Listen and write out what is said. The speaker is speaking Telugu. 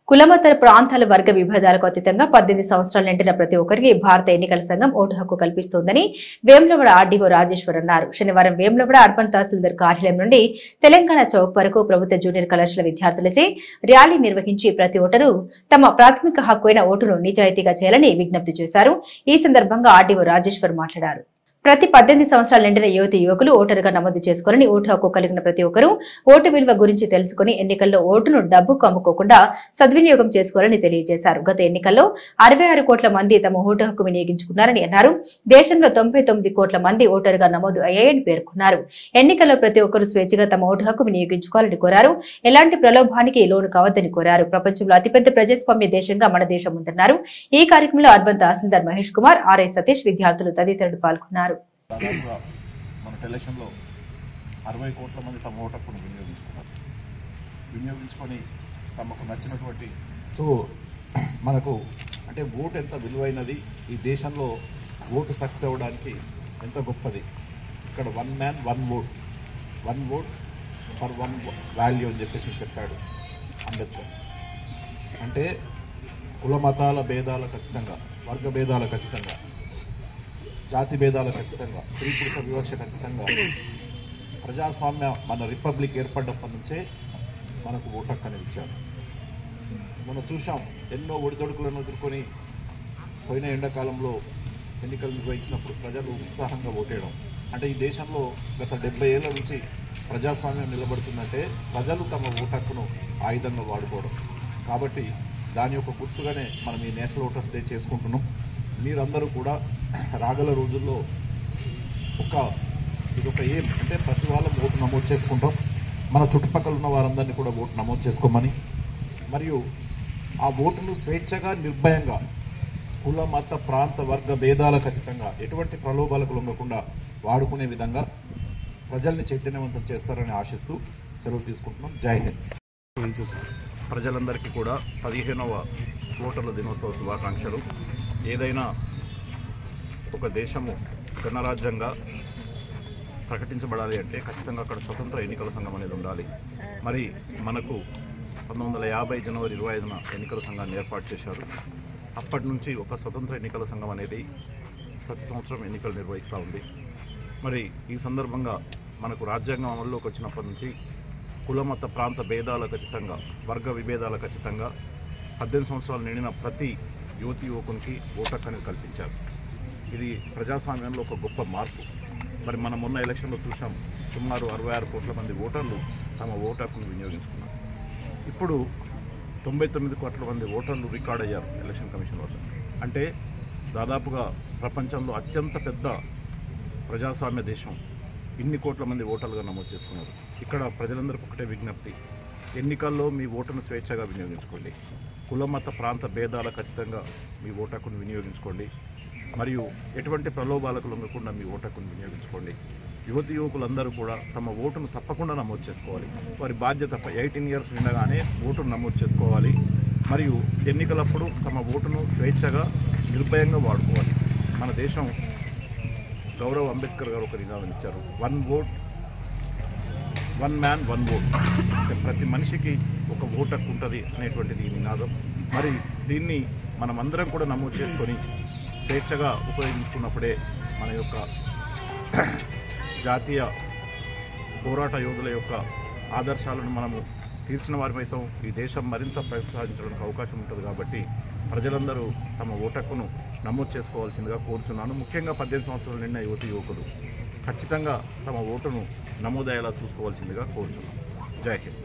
కులమత ప్రాంతాల వర్గ విభేదాలకు అతీతంగా 18 సంవత్సరాలు నిండిన ప్రతి ఒక్కరికి భారత ఎన్నికల సంఘం ఓటు హక్కు కల్పిస్తోందని వేములవాడ ఆర్డీఓ రాజేశ్వర్ అన్నారు. శనివారం వేములవాడ అర్బన్ తహసీల్దార్ కార్యాలయం నుండి తెలంగాణ చౌక్ వరకు ప్రభుత్వ జూనియర్ కళాశాల విద్యార్థులచే ర్యాలీ నిర్వహించి ప్రతి ఓటరు తమ ప్రాథమిక హక్కు అయిన ఓటును నిజాయితీగా చేయాలని విజ్ఞప్తి చేశారు. ఈ సందర్భంగా ఆర్డీఓ రాజేశ్వర్ మాట్లాడారు. ప్రతి 18 సంవత్సరాలు నిండిన యువతి యువకులు ఓటరుగా నమోదు చేసుకోవాలని, ఓటు హక్కు కలిగిన ప్రతి ఒక్కరూ ఓటు విలువ గురించి తెలుసుకుని ఎన్నికల్లో ఓటును డబ్బుకు అమ్ముకోకుండా సద్వినియోగం చేసుకోవాలని తెలియజేశారు. గత ఎన్నికల్లో 66 కోట్ల మంది తమ ఓటు హక్కు వినియోగించుకున్నారని అన్నారు. దేశంలో 99 కోట్ల మంది ఓటరుగా నమోదు అయ్యాయని పేర్కొన్నారు. ఎన్నికల్లో ప్రతి ఒక్కరూ స్వేచ్ఛగా తమ ఓటు హక్కు వినియోగించుకోవాలని కోరారు. ఎలాంటి ప్రలోభానికి లోను కావద్దని కోరారు. ప్రపంచంలో అతిపెద్ద ప్రజాస్వామ్య దేశంగా మన దేశం ఉందన్నారు. ఈ కార్యక్రమంలో అర్బన్ తహసీల్దార్ మహేష్ కుమార్, ఆర్ఐ సతీష్, విద్యార్థులు తదితరులు పాల్గొన్నారు. దాదాపుగా మన ఎలక్షన్లో 60 కోట్ల మంది తమ ఓటు హక్కును వినియోగించుకొని తమకు నచ్చినటువంటి మనకు అంటే ఓటు ఎంత విలువైనది, ఈ దేశంలో ఓటు సక్సెస్ అవ్వడానికి ఎంత గొప్పది. ఇక్కడ 1 man 1 vote, 1 vote for 1 value అని చెప్పేసి చెప్పాడు అంబేద్కర్. అంటే కుల మతాల భేదాలు ఖచ్చితంగా, వర్గ భేదాలు ఖచ్చితంగా, జాతి భేదాలు ఖచ్చితంగా, స్త్రీ పురుష వివక్ష ఖచ్చితంగా, ప్రజాస్వామ్య మన రిపబ్లిక్ ఏర్పడినప్పటి నుంచే మనకు ఓటు హక్కు అనేది ఇచ్చారు. మనం చూసాం, ఎన్నో ఒడిదొడుకులను ఎదుర్కొని పోయిన ఎండాకాలంలో ఎన్నికలు నిర్వహించినప్పుడు ప్రజలు ఉత్సాహంగా ఓటేయడం. అంటే ఈ దేశంలో గత 70 ఏళ్ల నుంచి ప్రజాస్వామ్యం నిలబడుతుందంటే ప్రజలు తమ ఓటు హక్కును ఆయుధంగా వాడుకోవడం. కాబట్టి దాని యొక్క గుర్తుగానే మనం ఈ నేషనల్ ఓటర్స్ డే చేసుకుంటున్నాం. మీరందరూ కూడా రాగల రోజుల్లో ఇదొక ఏం అంటే ప్రతి వాళ్ళం ఓటు నమోదు చేసుకుంటాం. మన చుట్టుపక్కల ఉన్న వారందరినీ కూడా ఓటు నమోదు చేసుకోమని, మరియు ఆ ఓటును స్వేచ్ఛగా, నిర్భయంగా, కుల మత ప్రాంత వర్గ భేదాలకు అతీతంగా ఎటువంటి ప్రలోభాలకు లొంగకుండా వాడుకునే విధంగా ప్రజల్ని చైతన్యవంతం చేస్తారని ఆశిస్తూ సెలవు తీసుకుంటున్నాం. జై హింద్. ప్రజలందరికీ కూడా 15వ ఓటర్ల దినోత్సవ శుభాకాంక్షలు. ఏదైనా ఒక దేశము గణరాజ్యంగా ప్రకటించబడాలి అంటే ఖచ్చితంగా అక్కడ స్వతంత్ర ఎన్నికల సంఘం అనేది ఉండాలి. మరి మనకు 1950 జనవరి 25న ఎన్నికల సంఘాన్ని ఏర్పాటు చేశారు. అప్పటి నుంచి ఒక స్వతంత్ర ఎన్నికల సంఘం అనేది ప్రతి సంవత్సరం ఎన్నికలు నిర్వహిస్తూ ఉంది. మరి ఈ సందర్భంగా మనకు రాజ్యాంగం అమల్లోకి వచ్చినప్పటి నుంచి కులమత ప్రాంత భేదాలకు ఖచ్చితంగా, వర్గ విభేదాలకు ఖచ్చితంగా 18 సంవత్సరాలు నిండిన ప్రతి యువతి యువకునికి ఓటు హక్కు అనేది కల్పించారు. ఇది ప్రజాస్వామ్యంలో ఒక గొప్ప మార్పు. మరి మనం మొన్న ఎలక్షన్లో చూసాం, సుమారు 66 కోట్ల మంది ఓటర్లు తమ ఓటు హక్కును వినియోగించుకున్నారు. ఇప్పుడు 99 కోట్ల మంది ఓటర్లు రికార్డ్ అయ్యారు ఎలక్షన్ కమిషన్ వద్ద. అంటే దాదాపుగా ప్రపంచంలో అత్యంత పెద్ద ప్రజాస్వామ్య దేశం ఇన్ని కోట్ల మంది ఓటర్లుగా నమోదు చేసుకున్నారు. ఇక్కడ ప్రజలందరికీ ఒకటే విజ్ఞప్తి, ఎన్నికల్లో మీ ఓటును స్వేచ్ఛగా వినియోగించుకోండి. కులమత ప్రాంత భేదాల ఖచ్చితంగా మీ ఓటు హక్కును వినియోగించుకోండి. మరియు ఎటువంటి ప్రలోభాలకు లొంగకుండా మీ ఓటు హక్కును వినియోగించుకోండి. యువతి యువకులందరూ కూడా తమ ఓటును తప్పకుండా నమోదు చేసుకోవాలి. వారి బాధ్యత 18 ఇయర్స్ నిండగానే ఓటును నమోదు చేసుకోవాలి. మరియు ఎన్నికలప్పుడు తమ ఓటును స్వేచ్ఛగా, నిర్భయంగా వాడుకోవాలి. మన దేశం గౌరవ్ అంబేద్కర్ గారు ఒక నినాదం ఇచ్చారు, 1 ఓట్ 1 మ్యాన్ 1 ఓట్. ప్రతి మనిషికి ఒక ఓటు హక్కు ఉంటుంది అనేటువంటిది ఈ నినాదం. మరి దీన్ని మనమందరం కూడా నమోదు చేసుకొని స్వేచ్ఛగా ఉపయోగించుకున్నప్పుడే మన యొక్క జాతీయ పోరాట యోధుల యొక్క ఆదర్శాలను మనము తీర్చిన వారిపైతం ఈ దేశం మరింత ప్రోత్సహించడానికి అవకాశం ఉంటుంది. కాబట్టి ప్రజలందరూ తమ ఓటు హక్కును నమోదు చేసుకోవాల్సిందిగా కోరుచున్నాను. ముఖ్యంగా 18 సంవత్సరాలు నిండిన యువతి యువకులు ఖచ్చితంగా తమ ఓటును నమోదయ్యేలా చూసుకోవాల్సిందిగా కోరుచున్నాను. జై హింద్.